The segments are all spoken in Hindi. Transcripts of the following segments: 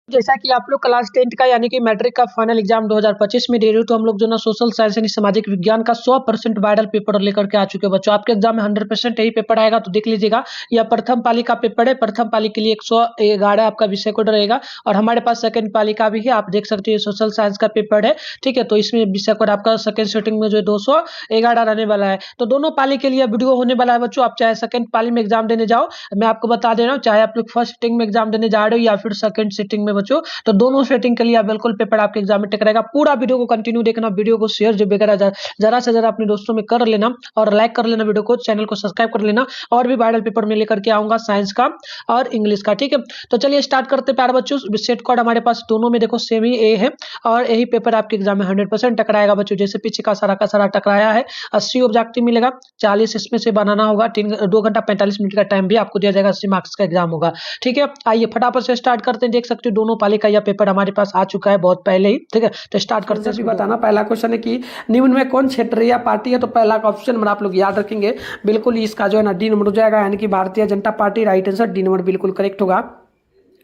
जैसा कि आप लोग क्लास 10th का यानी कि मैट्रिक का फाइनल एग्जाम 2025 में दे रहे हो, तो हम लोग जो ना सोशल साइंस यानी सामाजिक विज्ञान का 100% वायरल पेपर लेकर के आ चुके हैं बच्चों। आपके एग्जाम में 100% यही पेपर आएगा, तो देख लीजिएगा। यह प्रथम पाली का पेपर है। प्रथम पाली के लिए 111 आपका विषय कोड रहेगा और हमारे पास सेकंड पाली का भी है। आप देख सकते हैं सोशल साइंस का पेपर है, ठीक है। तो इसमें विषय कोड आपका सेकंड सेटिंग में जो 211 रहने वाला है। तो दोनों पाली के लिए वीडियो होने वाला है बच्चों। आप चाहे सेकंड पाली में एग्जाम देने जाओ, मैं आपको बता दे रहा हूँ, चाहे आप लोग फर्स्ट सिटिंग में एग्जाम देने जा रहे हो या फिर सेकंड सिटिंग में बच्चों, तो दोनों सेटिंग के लिए आप बिल्कुल पेपर आपके एग्जाम में टिक रहेगा। पूरा वीडियो को कंटिन्यू देखना, वीडियो को शेयर जो वगैरह जरा से जरा अपने दोस्तों में कर लेना और लाइक कर लेना वीडियो को, चैनल को सब्सक्राइब कर लेना। और भी वायरल पेपर में लेकर के आऊंगा साइंस का और इंग्लिश का, ठीक है। तो चलिए स्टार्ट करते प्यारे बच्चों। सेट कोड हमारे पास दोनों में देखो सेम ही ए है और यही पेपर आपके एग्जाम में 100% टकराएगा बच्चों। जैसे पीछे का सारा टकराया है। 80 ऑब्जेक्टिव मिलेगा, 40 इसमें से बनाना होगा। 2 घंटा 45 मिनट का टाइम भी आपको दिया जाएगा। 80 मार्क्स का एग्जाम होगा, ठीक है। आइए फटाफट से स्टार्ट करते हैं। देख सकते हो दोनों पाली का यह पेपर हमारे पास आ चुका है बहुत पहले ही, ठीक है। तो स्टार्ट करते हैं। बताना पहला क्वेश्चन है कि निम्न में कौन क्षेत्र या पार्टी है। तो पहला का ऑप्शन नंबर आप लोग याद रखेंगे, बिल्कुल इसका जो है ना डी नंबर हो जाएगा, यानी कि Bharatiya Janata party. Right answer D number बिल्कुल करेक्ट होगा।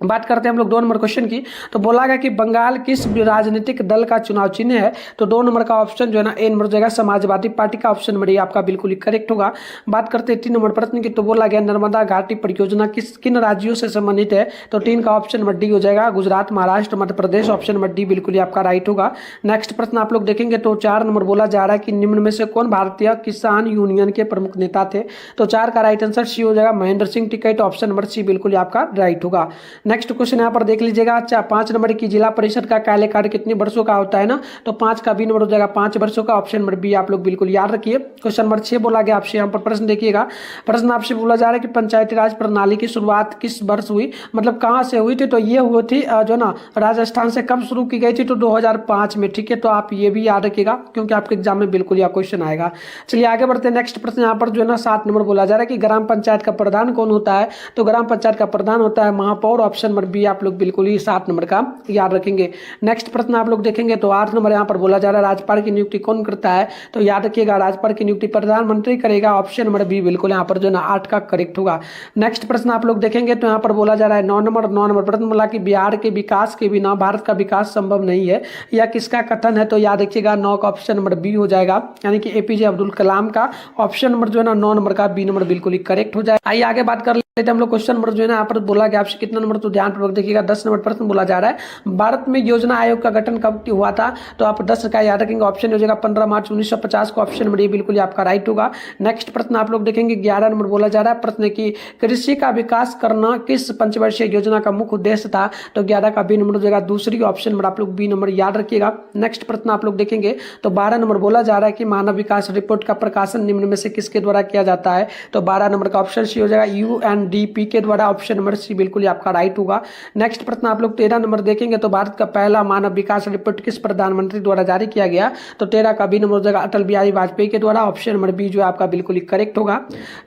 बात करते हैं हम लोग 2 नंबर क्वेश्चन की। तो बोला गया कि बंगाल किस राजनीतिक दल का चुनाव चिन्ह है। तो 2 नंबर का ऑप्शन जो है ना ए नंबर हो जाएगा, समाजवादी पार्टी का। ऑप्शन नंबर ए आपका बिल्कुल ही करेक्ट होगा। बात करते हैं 3 नंबर प्रश्न की। तो बोला गया नर्मदा घाटी परियोजना किन राज्यों से संबंधित है। तो 3 का ऑप्शन नंबर डी हो जाएगा, Gujarat, Maharashtra, Madhya Pradesh. Option number D बिल्कुल ही आपका राइट होगा। नेक्स्ट प्रश्न आप लोग देखेंगे तो 4 नंबर बोला जा रहा है कि निम्न में से कौन भारतीय किसान यूनियन के प्रमुख नेता थे। तो 4 का राइट आंसर सी हो जाएगा, Mahendra Singh Tikait. Option number C बिल्कुल ही आपका राइट होगा। नेक्स्ट क्वेश्चन यहाँ पर देख लीजिएगा। अच्छा, 5 नंबर की जिला परिषद का कार्यकाल कितने वर्षों का होता है ना। तो 5 का बी नंबर हो जाएगा 5 वर्षों का। ऑप्शन नंबर बी आप लोग बिल्कुल याद रखिए। क्वेश्चन नंबर 6 बोला गया आपसे, यहाँ पर प्रश्न देखिएगा। प्रश्न आपसे बोला जा रहा है कि पंचायती राज प्रणाली की शुरुआत किस वर्ष हुई, मतलब कहाँ से हुई थी। तो ये हुई थी जो ना राजस्थान से कब शुरू की गई थी। तो 2005 में, ठीक है। तो आप ये भी याद रखिएगा क्योंकि आपके एग्जाम में बिल्कुल यह क्वेश्चन आएगा। चलिए आगे बढ़ते हैं। नेक्स्ट प्रश्न यहाँ पर जो है ना 7 नंबर बोला जा रहा है कि ग्राम पंचायत का प्रधान कौन होता है। तो ग्राम पंचायत का प्रधान होता है महापौर। ऑप्शन नंबर बी आप लोग बिल्कुल ही 7 नंबर का याद रखेंगे। नेक्स्ट प्रश्न आप लोग देखेंगे तो 8 नंबर यहाँ पर बोला जा रहा है राज्यपाल की नियुक्ति कौन करता है। तो याद रखिएगा राज्यपाल की नियुक्ति प्रधानमंत्री करेगा। ऑप्शन नंबर बी बिल्कुल यहाँ पर जो ना 8 का करेक्ट होगा। नेक्स्ट प्रश्न आप लोग देखेंगे तो यहाँ पर बोला जा रहा है 9 नंबर प्रश्न बोला कि बिहार के विकास के बिना भारत का विकास संभव नहीं है, यह किसका कथन है। तो याद रखिएगा 9 का ऑप्शन नंबर बी हो जाएगा, यानी कि एपीजे अब्दुल कलाम का। ऑप्शन नंबर जो है ना 9 नंबर का बी नंबर बिल्कुल ही करेक्ट हो जाए। आइए आगे बात कर लेते हैं हम लोग। क्वेश्चन नंबर जो है ना यहाँ पर बोला गया आपसे कितना नंबर, तो ध्यानपूर्वक देखिएगा। 10 नंबर प्रश्न बोला जा रहा है भारत में योजना आयोग का गठन कब हुआ था। तो आप 10 का याद रखेंगे। ऑप्शन हो जाएगा 15 मार्च 1950 को। ऑप्शन नंबर ये बिल्कुल आपका राइट होगा। नेक्स्ट प्रश्न आप लोग देखेंगे 11 नंबर बोला जा रहा है प्रश्न की कृषि का विकास करना किस पंचवर्षीय योजना का मुख्य उद्देश्य था। तो 11 का बी नंबर हो जाएगा दूसरी। ऑप्शन नंबर आप लोग बी नंबर याद रखिएगा। नेक्स्ट प्रश्न आप लोग देखेंगे तो 12 नंबर बोला जा रहा है कि मानव विकास रिपोर्ट का प्रकाशन निम्न में से किसके द्वारा किया जाता है। तो 12 नंबर का ऑप्शन सी हो जाएगा यूएनडीपी के द्वारा। ऑप्शन नंबर सी बिल्कुल आपका राइट होगा। नेक्स्ट प्रश्न आप लोग 13 नंबर देखेंगे तो भारत का पहला मानव विकास रिपोर्ट किस प्रधानमंत्री द्वारा जारी किया गया। तो 13 का बी नंबर हो जाएगा अटल बिहारी वाजपेयी के द्वारा। ऑप्शन नंबर बी जो है आपका बिल्कुल ही करेक्ट होगा।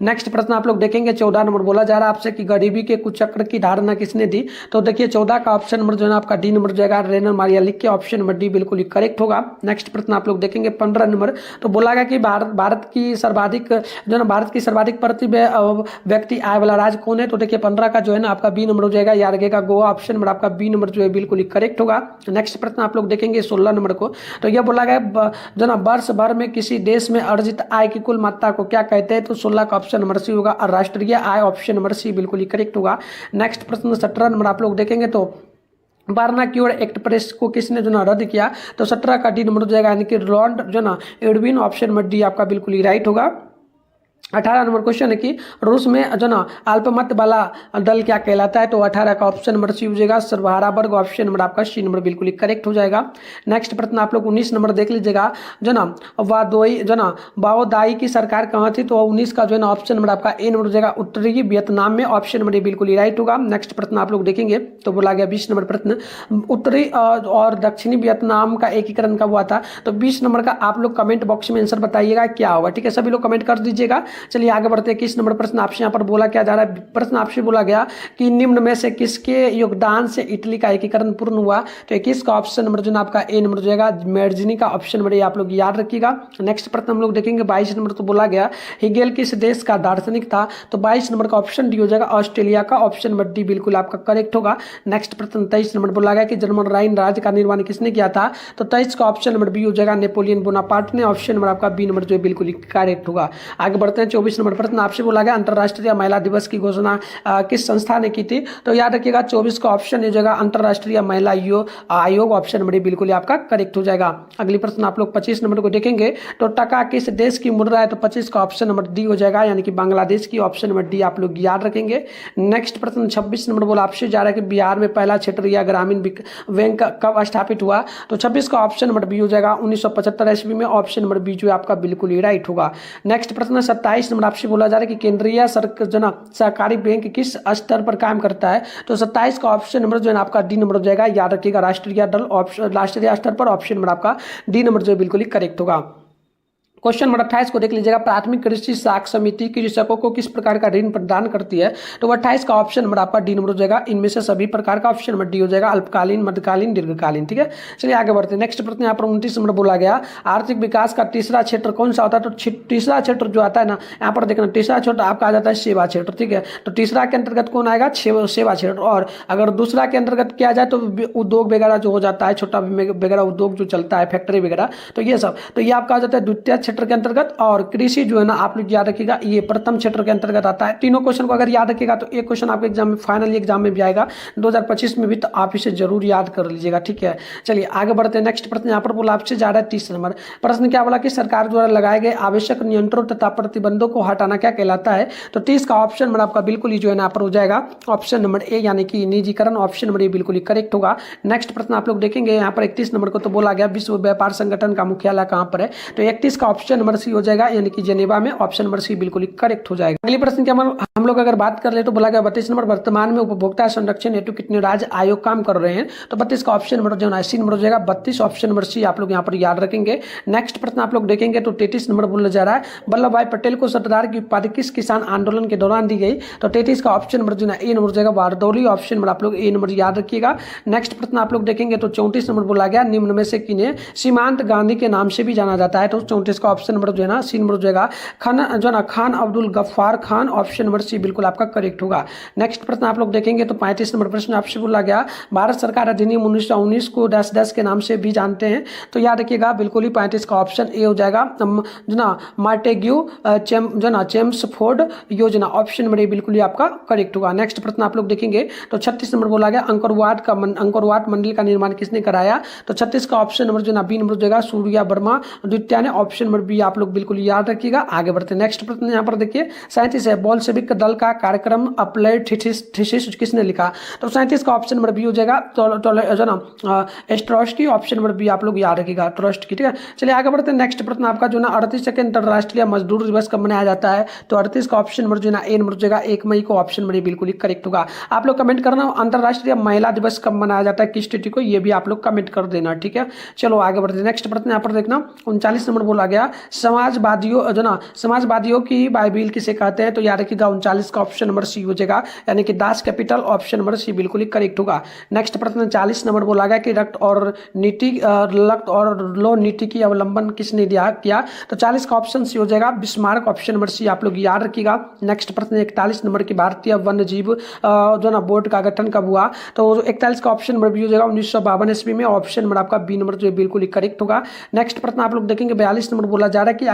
नेक्स्ट प्रश्न आप लोग देखेंगे 14 नंबर बोला जा रहा है आपसे कि गरीबी के कुचक्र की धारणा किसने दी। तो देखिए 14 का ऑप्शन नंबर जो है आपका डी नंबर हो जाएगा रेनल मारिया लिख के। ऑप्शन नंबर डी बिल्कुल ही करेक्ट होगा। नेक्स्ट प्रश्न आप लोग देखेंगे 15 नंबर। तो बोला गया कि भारत की सर्वाधिक प्रतिभा व्यक्ति आय वाला राज्य कौन है। तो देखिए 15 का जो है ना आपका बी नंबर हो जाएगा, याद रखिएगा गोवा। ऑप्शन नंबर आपका बी नंबर जो है बिल्कुल ही करेक्ट होगा। नेक्स्ट प्रश्न आप लोग देखेंगे 16 नंबर को। तो यह बोला गया जो ना वर्ष भर में किसी देश में अर्जित आय की कुल मात्रा को क्या कहते हैं। तो 16 का ऑप्शन नंबर सी होगा राष्ट्रीय आय। ऑप्शन नंबर सी बिल्कुल ही करेक्ट होगा। नेक्स्ट प्रश्न 17 नंबर आप लोग देखेंगे तो बारनाक्यूर एक्ट प्रेस को किसने जो ना रद्द किया। तो 17 का डी नंबर हो जाएगा, यानी कि लॉर्ड जो ना एडविन। ऑप्शन नंबर डी आपका बिल्कुल ही राइट होगा। 18 नंबर क्वेश्चन है कि रूस में जो ना अल्पमत वाला दल क्या कहलाता है। तो 18 का ऑप्शन नंबर सी हो जाएगा सर्वहारा वर्ग। ऑप्शन नंबर आपका सी नंबर बिल्कुल ही करेक्ट हो जाएगा। नेक्स्ट प्रश्न आप लोग 19 नंबर देख लीजिएगा जो ना वाओदाई की सरकार कहाँ थी। तो 19 का जो है ना ऑप्शन नंबर आपका ए नंबर हो जाएगा उत्तरी वियतनाम में। ऑप्शन नंबर बिल्कुल ही राइट होगा। नेक्स्ट प्रश्न आप लोग देखेंगे तो बोला गया 20 नंबर प्रश्न उत्तरी और दक्षिणी वियतनाम का एकीकरण कब हुआ था। तो 20 नंबर का आप लोग कमेंट बॉक्स में आंसर बताइएगा क्या होगा, ठीक है। सभी लोग कमेंट कर दीजिएगा। चलिए आगे बढ़ते हैं। 21 नंबर प्रश्न आपसे यहाँ पर बोला क्या जा रहा है, प्रश्न आपसे बोला गया कि निम्न में से किसके योगदान से इटली का एकीकरण पूर्ण हुआ। तो 21 का ऑप्शन नंबर जो ना आपका ए नंबर जो है मेर्जनी का ऑप्शन नंबर आप लोग याद रखिएगा। नेक्स्ट प्रश्न हम लोग देखेंगे 22 नंबर तो बोला गया हिगेल किस देश का दार्शनिक था। तो 22 नंबर का ऑप्शन डी हो जाएगा ऑस्ट्रेलिया का, ऑप्शन नंबर डी बिल्कुल आपका करेक्ट होगा। नेक्स्ट प्रश्न 23 नंबर बोला गया कि जर्मन राइन राज्य का निर्माण किसने किया था। तो 23 का ऑप्शन नंबर बी हो जाएगा नेपोलियन बोनापार्ट ने, ऑप्शन नंबर आपका बी नंबर जो है बिल्कुल करेक्ट होगा। आगे बढ़ते हैं 24 नंबर प्रश्न आपसे बोला गया अंतर्राष्ट्रीय महिला दिवस की घोषणा किस संस्था ने की थी। तो याद रखिएगा 24 का ऑप्शन हो जाएगा अंतर्राष्ट्रीय महिला आयोग, ऑप्शन नंबर बिल्कुल आपका करेक्ट हो जाएगा। अगली प्रश्न आप लोग 25 नंबर को देखेंगे तो टका किस देश की मुद्रा है। तो 25 का ऑप्शन नंबर डी हो जाएगा यानी कि बांग्लादेश की, ऑप्शन नंबर डी आप लोग याद रखेंगे। नेक्स्ट प्रश्न 26 नंबर बोला आपसे जा रहा है कि बिहार में पहला क्षेत्रीय ग्रामीण बैंक कब स्थापित हुआ। तो 26 का ऑप्शन नंबर बी हो जाएगा 1975 ईस्वी में, ऑप्शन नंबर बी जो आपका बिल्कुल ही राइट होगा। नेक्स्ट प्रश्न 27 नंबर आपसे बोला जा रहा है कि केंद्रीय सहकारी बैंक किस स्तर पर काम करता है। तो 27 का ऑप्शन नंबर जो है आपका डी नंबर हो जाएगा, याद रखिएगा राष्ट्रीय दल, राष्ट्रीय स्तर पर, ऑप्शन नंबर आपका डी नंबर जो बिल्कुल ही करेक्ट होगा। क्वेश्चन नंबर 28 को देख लीजिएगा प्राथमिक कृषि साख समिति कृषकों को किस प्रकार का ऋण प्रदान करती है। तो 28 का ऑप्शन नंबर आपका डी नंबर हो जाएगा इनमें से सभी प्रकार का, ऑप्शन नंबर डी हो जाएगा अल्पकालीन, मध्यकालीन, दीर्घकालीन। ठीक है, चलिए आगे बढ़ते हैं। नेक्स्ट प्रश्न यहाँ पर 29 नंबर बोला गया आर्थिक विकास का तीसरा क्षेत्र कौन सा होता है। तो तीसरा क्षेत्र जो आता है ना यहाँ पर देखना, तीसरा क्षेत्र आपका आ जाता है सेवा क्षेत्र। ठीक है, तो तीसरा के अंतर्गत कौन आएगा, सेवा क्षेत्र। और अगर दूसरा के अंतर्गत किया जाए तो उद्योग वगैरह जो हो जाता है, छोटा वगैरह उद्योग जो चलता है, फैक्ट्री वगैरह, तो ये सब, तो ये आपका आ जाता है द्वितीय क्षेत्र के अंतर्गत। और कृषि जो है ना आप लोग याद रखिएगा ये प्रथम क्षेत्र के अंतर्गत आता है। तीनों क्वेश्चन को अगर याद रखिएगा तो एक क्वेश्चन आपके एग्जाम में, फाइनल एग्जाम में भी आएगा 2025 में भी, तो आप इसे जरूर याद कर लीजिएगा। ठीक है, चलिए आगे बढ़ते हैं। नेक्स्ट प्रश्न यहाँ पर बोला आपसे जा रहा है 30 नंबर प्रश्न क्या बोला कि सरकार द्वारा लगाए गए आवश्यक नियंत्रणों तथा प्रतिबंधों को हटाना क्या कहलाता है। तो 30 का ऑप्शन नंबर आपका बिल्कुल ही जो है ना यहाँ पर हो जाएगा ऑप्शन नंबर ए यानी कि निजीकरण, ऑप्शन नंबर ए बिल्कुल ही करेक्ट होगा। नेक्स्ट प्रश्न आप लोग देखेंगे यहाँ पर 31 नंबर को तो बोला गया विश्व व्यापार संगठन का मुख्यालय कहाँ पर है। तो 31 का ऑप्शन नंबर सी हो जाएगा यानी कि जेनेवा में, ऑप्शन नंबर सी बिल्कुल ही करेक्ट हो जाएगा। अगली प्रश्न क्या हम लोग अगर बात कर ले तो बोला गया 32 नंबर वर्तमान में उपभोक्ता संरक्षण हेतु कितने राज्य आयोग काम कर रहे हैं। तो 32 का ऑप्शन नंबर जो है सी नंबर हो जाएगा 32, ऑप्शन नंबर सी आप लोग यहाँ पर याद रखेंगे। नेक्स्ट प्रश्न आप लोग देखेंगे तो 33 नंबर बोला जा रहा है वल्लभ भाई पटेल को सरदार की उपाधि किस किसान आंदोलन के दौरान दी गई। तो 33 का ऑप्शन नंबर जो है ए नंबर हो जाएगा बारदौली, ऑप्शन नंबर आप लोग ए नंबर याद रखिएगा। नेक्स्ट प्रश्न आप लोग देखेंगे तो 34 नंबर बोला गया निम्न में से किन्हें सीमांत गांधी के नाम से भी जाना जाता है। तो 34 का ऑप्शन नंबर जो है ना सी नंबर हो जाएगा Khan Abdul Ghaffar Khan, option number C बिल्कुल आपका करेक्ट होगा। नेक्स्ट प्रश्न आप लोग देखेंगे तो 35 नंबर प्रश्न आपसे बोला गया भारत सरकार अधिनियम 1919 को 10-10 के नाम से भी जानते हैं। तो याद रखिएगा बिल्कुल ही 35 का ऑप्शन ए हो जाएगा जो ना मार्टेग्यू जो ना चेम्सफोर्ड योजना, ऑप्शन नंबर ए बिल्कुल ही आपका करेक्ट होगा। नेक्स्ट प्रश्न आप लोग देखेंगे तो 36 नंबर बोला गया अंकोरवाट मंडल का निर्माण किसने कराया। तो 36 का ऑप्शन नंबर जो ना बी नंबर हो जाएगा सूर्या वर्मा द्वितीय ने, ऑप्शन नंबर बी आप लोग बिल्कुल याद रखिएगा। आगे बढ़ते हैं। नेक्स्ट प्रश्न यहाँ पर देखिए 37 है बोल्शेविक दल का कार्यक्रम अप्लाइड थीसिस किसने लिखा। तो 37 का ऑप्शन नंबर बी हो जाएगा जो ना ट्रोट्स्की, ऑप्शन नंबर बी आप लोग याद रखिएगा ट्रोट्स्की। ठीक है, चलिए आगे बढ़ते हैं। नेक्स्ट प्रश्न आपका जो ना 38 अंतरराष्ट्रीय मजदूर दिवस कब मनाया जाता है। तो 38 का ऑप्शन नंबर जो ना ए नंबर हो जाएगा 1 मई को, ऑप्शन नंबर बिल्कुल ही करेक्ट होगा। आप लोग कमेंट करना अंतरराष्ट्रीय महिला दिवस कब मनाया जाता है, किस तिथि को, ये भी आप लोग कमेंट कर देना। ठीक है, चलो आगे बढ़ते हैं। नेक्स्ट प्रश्न यहाँ पर देखना 39 नंबर बोला गया समाजवादियों जो ना समाजवादियों की बाइबिल किसे कहते हैं। तो याद रखिएगा 39 का ऑप्शन नंबर सी हो जाएगा यानी कि Das Kapital, option number C बिल्कुल ही करेक्ट होगा। नेक्स्ट प्रश्न 40 नंबर बोला गया कि रक्त और लो नीति की अवलंबन किसने किया। तो 40 का ऑप्शन सी हो जाएगा बिस्मार्क, ऑप्शन नंबर सी आप लोग याद रखिएगा। नेक्स्ट प्रश्न 41 नंबर की भारतीय वन्य जीव जो ना बोर्ड का गठन कब हुआ। तो 41 का ऑप्शन नंबर बी हो जाएगा 1952 ईस्वी में, ऑप्शन नंबर आपका बी नंबर जो बिल्कुल ही करेक्ट होगा। नेक्स्ट प्रश्न आप लोग देखेंगे 42 नंबर बोला जा रहा है कि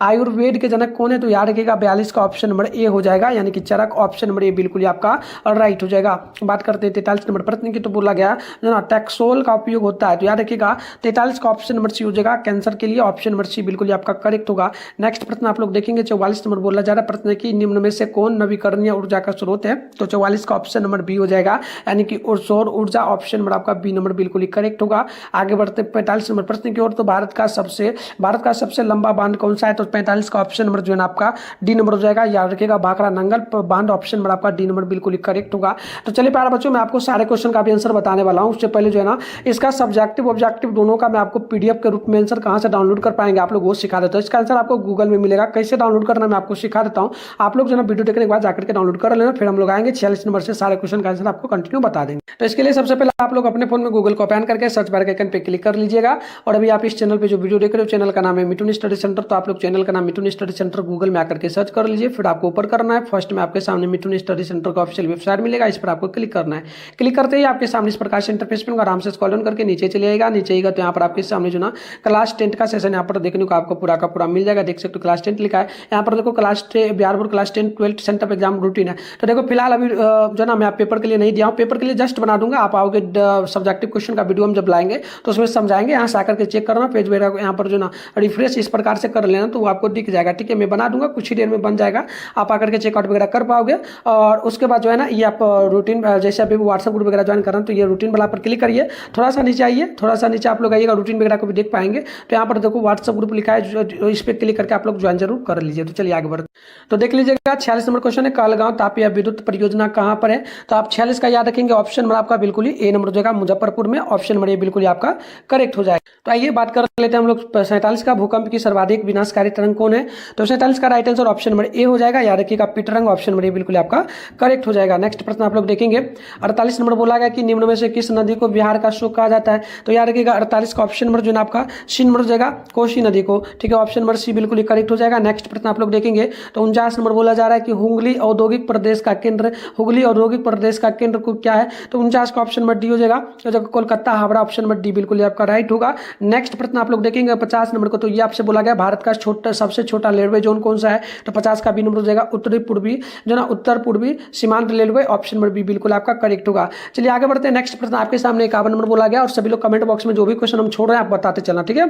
आयुर्वेद के जनक कौन है। तो याद रखिएगा 42 का ऑप्शन नंबर ए हो जाएगा यानी कि चरक, ऑप्शन नंबर ए बिल्कुल ही आपका राइट हो जाएगा। बात करते हैं 43 नंबर प्रश्न की। तो बोला गया जो ना टैक्सोल का उपयोग होता है। तो याद रखिएगा 43 का ऑप्शन नंबर सी हो जाएगा कैंसर के लिए, ऑप्शन नंबर सी बिल्कुल ही आपका करेक्ट होगा। नेक्स्ट प्रश्न आप लोग देखेंगे 44 नंबर बोला जा रहा है प्रश्न की निम्न में से कौन नवीकरणीय ऊर्जा का स्रोत है। तो 44 का ऑप्शन नंबर बी हो जाएगा यानी कि सौर ऊर्जा, ऑप्शन नंबर आपका बी नंबर बिल्कुल ही करेक्ट होगा। आगे बढ़ते 45 नंबर प्रश्न की ओर। तो भारत का का सबसे लंबा बांध कौन सा है? तो 45 का ऑप्शन नंबर जो है ना आपका डी नंबर हो जाएगा। याद रखिएगा भाखड़ा नंगल बांध ऑप्शन नंबर आपका डी नंबर बिल्कुल करेक्ट होगा। तो चलिए प्यारे बच्चों, मैं आपको सारे क्वेश्चन का भी आंसर बताने वाला हूँ। उससे पहले जो है ना इसका सब्जेक्टिव ऑब्जेक्टिव दोनों का मैं आपको पीडीएफ के रूप में आंसर कहाँ से डाउनलोड कर पाएंगे आप लोग वो सिखा देता हूँ। इसका आंसर आपको गूगल में मिलेगा, कैसे डाउनलोड करना मैं आपको सिखा देता हूँ। आप लोग जो है ना वीडियो देखने के बाद जाकर के डाउनलोड कर लेना, फिर हम लोग आएंगे 46 नंबर से सारे क्वेश्चन का आंसर आपको कंटिन्यू बता देंगे। तो इसके लिए सबसे पहले आप लोग अपने फोन में गूगल को ओपन करके सर्च बार के आइकन पे क्लिक कर लीजिएगा। और अभी आप इस चैनल पे जो वीडियो देख रहे हो चैनल का नाम है मिठुन स्टडी सेंटर, तो आप लोग चैनल का नाम मिठुन स्टडी सेंटर गूगल में आकर के सर्च कर लीजिए। फिर आपको ऊपर करना है, फर्स्ट में आपके सामने मिठुन स्टडी सेंटर का ऑफिशियल वेबसाइट मिलेगा, इस पर आपको क्लिक करना है। क्लिक करते ही आपके सामने इस प्रकार से इंटरफेस में आराम से स्क्रॉल डाउन करके नीचे चले आएगा। नीचे आएगा तो यहाँ पर आपके सामने जो ना क्लास 10 का सेशन यहाँ पर देखने को आपको पूरा का पूरा मिल जाएगा। देख सकते हो क्लास 10 लिखा है यहाँ पर। देखो class Bihar board class 10 12 centre exam routine है। तो देखो फिलहाल अभी जो ना मैं पेपर के लिए नहीं दिया हूँ, पेपर के लिए जस्ट बना दूंगा। आप आओगे सब्जेक्टिव क्वेश्चन का वीडियो हम जब लाएंगे तो उसमें समझाएंगे। यहाँ से आकर के चेक करना पेज वगैरह यहाँ पर जो ना रिफ्रेश इस प्रकार से कर लेना तो वो आपको दिख जाएगा। ठीक है, मैं बना दूंगा, कुछ ही देर में बन जाएगा, आप आकर के चेकआउट वगैरह कर पाओगे। और उसके बाद जो है ना ये आप रूटीन जैसे अभी व्हाट्सएप ग्रुप वगैरह ज्वाइन करना तो ये रूटीन वाला पर क्लिक करिए। थोड़ा सा नीचे आइए, थोड़ा सा नीचे आप लोग आइएगा, रूटीन वगैरह को भी देख पाएंगे। तो यहाँ पर देखो व्हाट्सएप ग्रुप लिखा है, इस पर क्लिक करके आप लोग ज्वाइन जरूर कर लीजिए। तो चलिए आगे बढ़ते। तो देख लीजिएगा 46 नंबर क्वेश्चन है, कहलगांव तापीय विद्युत परियोजना कहाँ पर है? तो आप 46 का याद रखेंगे, ऑप्शन नंबर आपका बिल्कुल ही ए नंबर हो जाएगा, मुजफ्फरपुर में। ऑप्शन नंबर ये बिल्कुल ही आपका करेक्ट हो जाएगा। तो आइए बात कर लेते हैं हम लोग 47 का, भूकंप की सर्वाधिक विनाशकारी तरंग कौन है? तो 47 का right answer option number A हो जाएगा। याद रखिएगा पीटरंग, ऑप्शन नंबर ए बिल्कुल आपका करेक्ट हो जाएगा। नेक्स्ट प्रश्न आप लोग देखेंगे 48 नंबर बोला गया कि निम्न में से किस नदी को बिहार का शोक कहा जाता है? तो याद रखिएगा 48 का ऑप्शन नंबर जो है आपका सी नंबर हो जाएगा, कोसी नदी को। ठीक है, ऑप्शन नंबर सी बिल्कुल करेक्ट हो जाएगा। नेक्स्ट प्रश्न आप लोग देखेंगे तो 49 नंबर बोला जा रहा है कि हुगली औद्योगिक प्रदेश का केंद्र, हुगली औद्योगिक प्रदेश का केंद्र को क्या है? तो 49 का ऑप्शन नंबर डी हो जाएगा, तो Kolkata Howrah, option number D बिल्कुल आपका राइट होगा। नेक्स्ट प्रश्न आप लोग देखेंगे 50 नंबर को, तो ये आपसे बोला गया भारत का छोटा सबसे छोटा रेलवे जोन कौन सा है? तो 50 का बी नंबर हो जाएगा, उत्तरी पूर्वी जो ना उत्तर पूर्वी सीमांत रेलवे, ऑप्शन नंबर बी बिल्कुल आपका करेक्ट होगा। चलिए आगे बढ़ते हैं। नेक्स्ट प्रश्न आपके सामने 51 नंबर बोला गया, और सभी लोग कमेंट बॉक्स में जो भी क्वेश्चन हम छोड़ रहे हैं आप बताते चलना। ठीक है,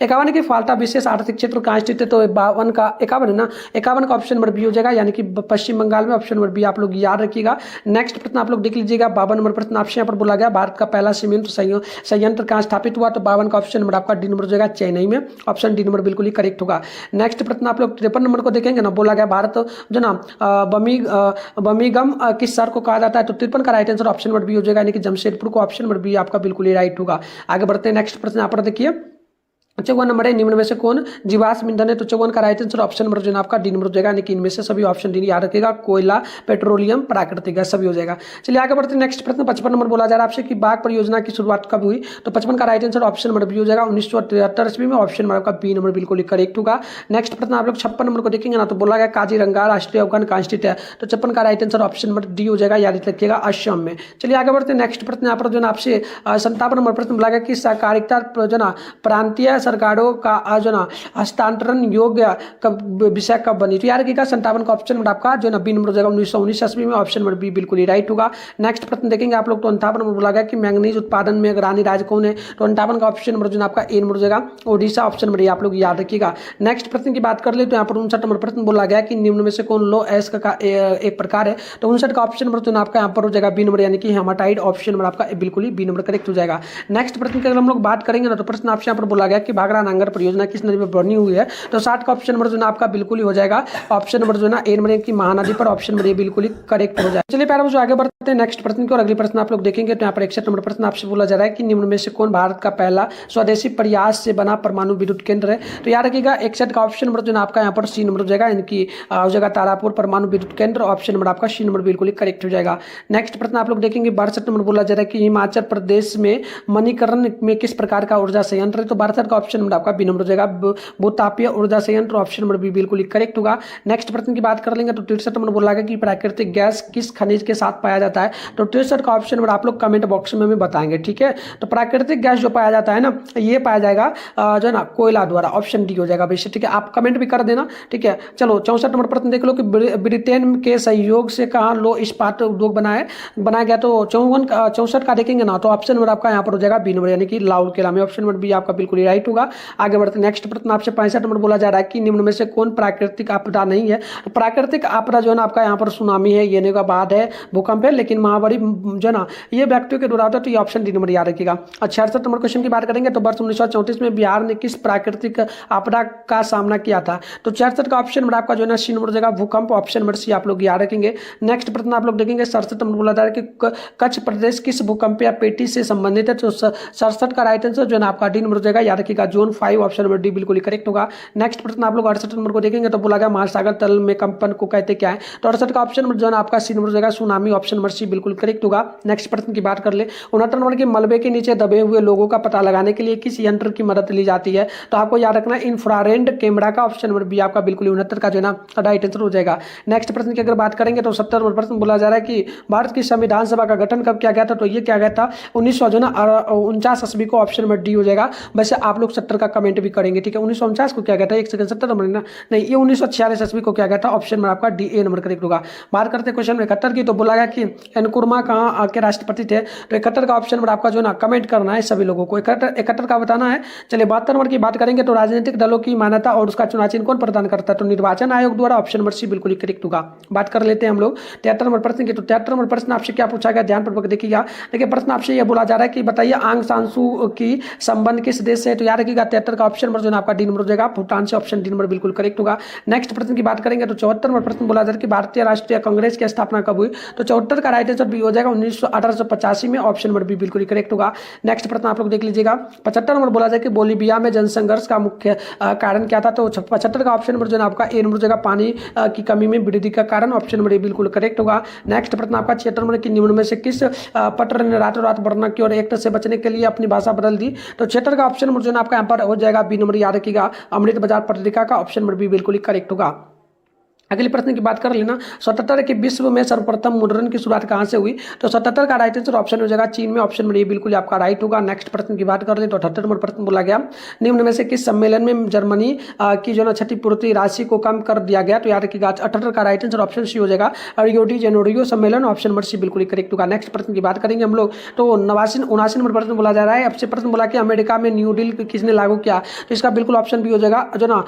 51 की फाल्टा विशेष आर्थिक क्षेत्र कहाँ स्थित है? तो 52 का 51 है ना, 51 का ऑप्शन नंबर बी हो जाएगा, यानी कि पश्चिम बंगाल में, ऑप्शन नंबर बी आप लोग याद रखिएगा। नेक्स्ट प्रश्न आप लोग देख लीजिएगा 52 नंबर प्रश्न आपसे यहाँ पर बोला गया भारत का पहला सीमेंट संयंत्र कहाँ स्थापित हुआ? तो 52 का ऑप्शन नंबर आपका डी नंबर हो जाएगा, चेन्नई में, ऑप्शन डी नंबर बिल्कुल ही करेक्ट होगा। नेक्स्ट प्रश्न आप लोग 53 नंबर को देखेंगे ना, बोला गया भारत जो ना बमीगम किस शहर को कहा जाता है? तो 53 का right answer option number B हो जाएगा, यानी कि जमशेदपुर को, ऑप्शन नंबर बी आपका बिल्कुल ही राइट होगा। आगे बढ़ते हैं। नेक्स्ट प्रश्न यहाँ पर देखिए 54 नंबर है, निम्न में से कौन जीवाश्म ईंधन है? तो 54 का राइट आंसर ऑप्शन नंबर जो है आपका डी नंबर हो जाएगा, लेकिन इनमें से सभी ऑप्शन डी याद रखेगा, कोयला, पेट्रोलियम, प्राकृतिक गैस सभी हो जाएगा। चलिए आगे बढ़ते हैं। नेक्स्ट प्रश्न 55 नंबर बोला जा रहा है आपसे कि बाघ परियोजना की शुरुआत कब हुई? तो 55 का right answer option number B हो जाएगा, 1973 ईस्वी में, ऑप्शन नंबर आपका बी नंबर बिल्कुल करेक्ट होगा। नेक्स्ट प्रश्न आप लोग 56 नंबर को देखेंगे ना, तो बोला गया काजीरंगा राष्ट्रीय उद्यान कहाँ स्थित है? तो 56 का right answer option number D हो जाएगा, याद रखिएगा असम में। चलिए आगे बढ़ते हैं। नेक्स्ट प्रश्न यहाँ पर जो ना आपसे 57 नंबर प्रश्न बोला गया कि सहकारिता जो ना प्रांतीय सरकारों का जो ना हस्तांतरण योग्य विषय कब बनी? तो यार रखिएगा 57 का ऑप्शन नंबर आपका जो ना बी नंबर हो जाएगा, 1919 ईस्वी में, ऑप्शन नंबर बी बिल्कुल ही राइट होगा। नेक्स्ट प्रश्न देखेंगे आप लोग तो 58 नंबर बोला गया कि मैंगनीज उत्पादन में अग्रणी राज्य कौन है? तो 58 का ऑप्शन नंबर जो ना आपका ए नंबर हो जाएगा, ओडिशा, ऑप्शन नंबर आप लोग याद रखिएगा। नेक्स्ट प्रश्न की बात कर ले तो यहाँ पर 59 नंबर प्रश्न बोला गया कि निम्न में से कौन लो एस का एक प्रकार है? तो 59 का ऑप्शन नंबर जो ना आपका यहाँ पर हो जाएगा बी नंबर, यानी कि हेमाटाइट, ऑप्शन नंबर आपका बिल्कुल ही बी नंबर करेक्ट हो जाएगा। नेक्स्ट प्रश्न की अगर हम लोग बात करेंगे ना, तो प्रश्न आपसे यहाँ पर बोला गया कि भाखड़ा नांगर परियोजना किस नदी में बनी हुई है? तो 60 का ऑप्शन नंबर जो ना आपका बिल्कुल ही हो जाएगा, ऑप्शन नंबर जो ना ए नंबर की महानदी पर, ऑप्शन नंबर बिल्कुल ही करेक्ट हो जाएगा। चलिए प्यारे बच्चों आगे बढ़ते हैं नेक्स्ट प्रश्न की, और अगले प्रश्न आप लोग देखेंगे तो यहाँ पर 61 नंबर प्रश्न आपसे बोला जा रहा है कि निम्न में से कौन भारत का पहला स्वदेशी प्रयास से बना परमाणु विद्युत केंद्र है? तो याद रखिएगा 61 का ऑप्शन नंबर जो ना आपका यहाँ पर सी नंबर हो जाएगा, इनकी हो जाएगा तारापुर परमाणु विद्युत केंद्र, ऑप्शन नंबर आपका सी नंबर बिल्कुल ही करेक्ट हो जाएगा। नेक्स्ट प्रश्न आप लोग देखेंगे 62 नंबर बोला जा रहा है कि हिमाचल प्रदेश में मणिकरण में किस प्रकार का ऊर्जा संयंत्र है? तो 62 का ऑप्शन नंबर आपका बी नंबर हो जाएगा, भूतापीय ऊर्जा संयंत्र, ऑप्शन नंबर बी बिल्कुल करेक्ट होगा। नेक्स्ट प्रश्न की बात कर लेंगे तो 63 नंबर बोला गया कि प्राकृतिक गैस किस खनिज के साथ पाया जाता है? तो 63 का ऑप्शन नंबर आप लोग कमेंट बॉक्स में हमें बताएंगे। ठीक है, तो प्राकृतिक गैस जो पाया जाता है ना, ये पाया जाएगा जो है ना कोयला द्वारा, ऑप्शन डी हो जाएगा बेशक। ठीक है, आप कमेंट भी कर देना। ठीक है, चलो 64 नंबर प्रश्न देख लो कि ब्रिटेन के सहयोग से कहाँ लो इस्पात उद्योग बनाया गया? तो 64 का देखेंगे ना, तो ऑप्शन नंबर आपका यहाँ पर हो जाएगा बी नंबर, यानी कि लाहौर केला में, ऑप्शन नंबर बी आपका बिल्कुल राइट होगा। आगे बढ़ते नेक्स्ट प्रश्न आपसे 65 नंबर बोला जा रहा है कि निम्न में से कौन प्राकृतिक आपदा नहीं है। तो प्राकृतिक आपदा जो है ना आपका यहाँ पर सुनामी है, ये नहीं का बाद है, भूकंप है, लेकिन महामारी जो है ना ये व्यक्तियों के द्वारा होता है, तो ये ऑप्शन डी नंबर याद रखिएगा। 66 नंबर क्वेश्चन की बात करेंगे तो वर्ष 1934 में बिहार ने किस प्राकृतिक आपदा का सामना किया था। तो 66 का ऑप्शन नंबर आपका जो है ना सी नंबर जगह भूकंप, ऑप्शन नंबर सी आप लोग याद रखेंगे। नेक्स्ट प्रश्न आप लोग देखेंगे 67 नंबर बोला जा रहा है कि कच्छ प्रदेश किस भूकंप या पेटी से संबंधित है। तो 67 का राइट आंसर जो है ना आपका डी नंबर जगह याद रखिएगा, जोन 5 ऑप्शन नंबर डी बिल्कुल करेक्ट होगा। नेक्स्ट प्रश्न आप लोग 68 नंबर को देखेंगे तो बोला गया महासागर तल में कंपन को कहते क्या है। तो 68 का ऑप्शन नंबर जो है ना आपका सी नंबर जगह सुनामी, ऑप्शन नंबर सी बिल्कुल करेक्ट होगा। नेक्स्ट प्रश्न की बात कर ले 69 नंबर के मलबे के नीचे दबे हुए लोगों का पता लगाने के लिए किस यंत्र की मदद ली जाती है। तो आपको याद रखना इंफ्रारेड कैमरा का, ऑप्शन नंबर बी आपका बिल्कुल 69 का जो है ना राइट आंसर हो जाएगा। नेक्स्ट प्रश्न की अगर बात करेंगे तो 70 नंबर प्रश्न बोला जा रहा है कि भारत की संविधान सभा का गठन कब किया गया था। तो ये क्या गया था 1949 ईस्वी को, ऑप्शन नंबर डी हो जाएगा। वैसे आप लोग 70 का कमेंट भी करेंगे, ठीक है। 1949 को क्या गया था, एक सेकंड 70 नंबर ना नहीं, ये 1946 ईस्वी को क्या गया था, ऑप्शन नंबर आपका डी ए नंबर करेक्ट होगा। बात करते हैं क्वेश्चन 71 की, तो बोला गया कि एनकुरमा कहाँ के राष्ट्रपति थे। तो 71 का ऑप्शन नंबर आपका जो ना कमेंट करना है सभी लोगों को, 71 का बताना है। चलिए 72 नंबर की बात करेंगे तो राजनीतिक दलों की मान्यता और उसका चुनाव चिन्ह कौन प्रदान करता है। तो निर्वाचन आयोग द्वारा, ऑप्शन नंबर सी बिल्कुल करेक्ट होगा। बात कर लेते हैं हम लोग 73 नंबर प्रश्न की। तो 73 नंबर प्रश्न आपसे क्या पूछा गया, ध्यानपूर्वक देखिएगा। देखिए प्रश्न आपसे यह बोला जा रहा है कि बताइए आंग सान सू की संबंध किस देश से। तो याद रखिएगा 73 का ऑप्शन नंबर जो है आपका डी नंबर हो जाएगा, भूटान से, ऑप्शन डी नंबर बिल्कुल करेक्ट होगा। नेक्स्ट प्रश्न की बात करेंगे तो 74 नंबर प्रश्न बोला जा रहा है कि भारतीय राष्ट्रीय कांग्रेस की स्थापना कब हुई। तो 74 का राइट आंसर बी हो जाएगा 1885 में, ऑप्शन नंबर बी बिल्कुल करेक्ट होगा। नेक्स्ट प्रश्न आप लोग देख लीजिएगा 75 नंबर बोला जाए कि बोलीविया में जनसंघर्ष का मुख्य कारण क्या था। तो 75 का ऑप्शन नंबर जो है आपका ए नंबर जगह पानी की कमी में वृद्धि का कारण, ऑप्शन नंबर ए बिल्कुल करेक्ट होगा। नेक्स्ट प्रश्न आपका 76 नंबर की निम्न में से किस पत्र ने रातों रात वरना की और एक्ट से बचने के लिए अपनी भाषा बदल दी। तो 76 का ऑप्शन नंबर जो है आपका यहाँ पर हो जाएगा बी नंबर याद रखिएगा, अमृत बाजार पत्रिका का, ऑप्शन नंबर बी बिल्कुल करेक्ट होगा। अगले प्रश्न की बात कर लेना 77 के विश्व में सर्वप्रथम मुद्रण की शुरुआत कहां से हुई। तो 77 का राइट आंसर ऑप्शन हो जाएगा चीन में, ऑप्शन नंबर ए बिल्कुल आपका राइट होगा। नेक्स्ट प्रश्न की बात कर ले तो 78 नंबर प्रश्न बोला गया निम्न में से किस सम्मेलन में जर्मनी की जो क्षतिपूर्ति राशि को कम कर दिया गया। तो याद रखिएगा 78 का राइट आंसर ऑप्शन सी हो जाएगा, रियो डी जेनेरियो सम्मेलन, ऑप्शन नंबर सी बिल्कुल करेक्ट होगा। नेक्स्ट प्रश्न की बात करेंगे हम लोग तो 79 नंबर प्रश्न बोला जा रहा है। आपसे प्रश्न बोला कि अमेरिका में न्यू डील किसने लागू किया। तो इसका बिल्कुल ऑप्शन बी हो जाएगा जो ना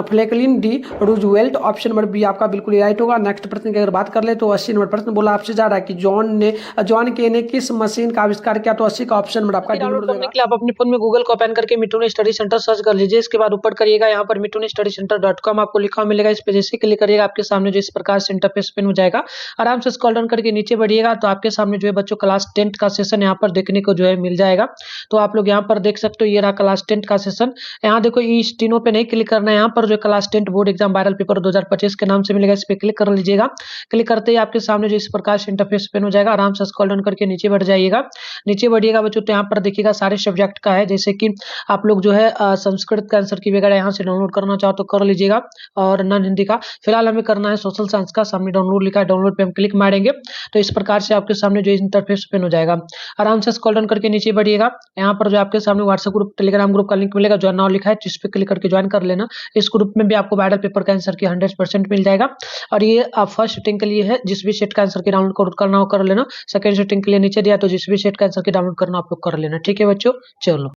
Franklin D Roosevelt, option number B आपका बिल्कुल राइट होगा। नेक्स्ट प्रश्न की अगर बात कर ले तो 80 नंबर प्रश्न बोला आपसे जा रहा है कि जॉन के ने किस मशीन का आविष्कार किया। तो 80 का ऑप्शन नंबर आपका डाउनलोड करने के लिए आप अपने फोन में गूगल को ओपन करके मिठुन स्टडी सेंटर सर्च कर लीजिए। इसके बाद ऊपर करिएगा यहाँ पर mittunstudycenter.com आपको लिखा हुआ मिलेगा। इस पे जैसे क्लिक करिएगा आपके सामने जो इस प्रकार से इंटरफेस ओपन हो जाएगा। आराम से स्क्रॉल डाउन करके नीचे बढ़िएगा तो आपके सामने जो है बच्चों क्लास 10 का सेशन यहाँ पर देखने को जो है मिल जाएगा। तो आप लोग यहाँ पर देख सकते हो ये रहा क्लास 10 का सेशन। यहाँ देखो इस तीनों पे नहीं क्लिक करना है, यहाँ पर जो class 10 board exam viral paper 2025 के नाम से मिलेगा, इस पे क्लिक कर लीजिएगा। क्लिक करते ही आपके सामने जो इस प्रकार से इंटरफेस ओपन हो जाएगा। आराम से स्क्रॉल डाउन करके नीचे बढ़ जाइएगा। नीचे बढ़िएगा बच्चों तो यहाँ पर देखिएगा सारे सब्जेक्ट का है, जैसे कि आप लोग जो है संस्कृत का आंसर की वगैरह यहाँ से डाउनलोड करना चाहो तो कर लीजिएगा, और नॉन हिंदी का फिलहाल हमें करना है सोशल साइंस का। सामने डाउनलोड लिखा है, डाउनलोड पे हम क्लिक मारेंगे तो इस प्रकार से आपके सामने जो इंटरफेस ओपन हो जाएगा। आराम से स्क्रॉल डाउन करके नीचे बढ़िएगा। यहाँ पर जो आपके सामने व्हाट्सएप ग्रुप, टेलीग्राम ग्रुप का लिंक मिलेगा, ज्वाइन नाउ लिखा है, जिस पे क्लिक करके ज्वाइन कर लेना। इस ग्रुप में भी आपको वायरल पेपर का आंसर की 100% मिल जाएगा। और ये फर्स्ट सेटिंग के लिए है, जिस भी सेट का आंसर की डाउनलोड करना हो कर लेना। सेकंड सेटिंग के लिए नीचे दिया तो जिस भी सेट का आंसर की डाउनलोड करना आप लोग कर लेना। ठीक है बच्चों, चलो।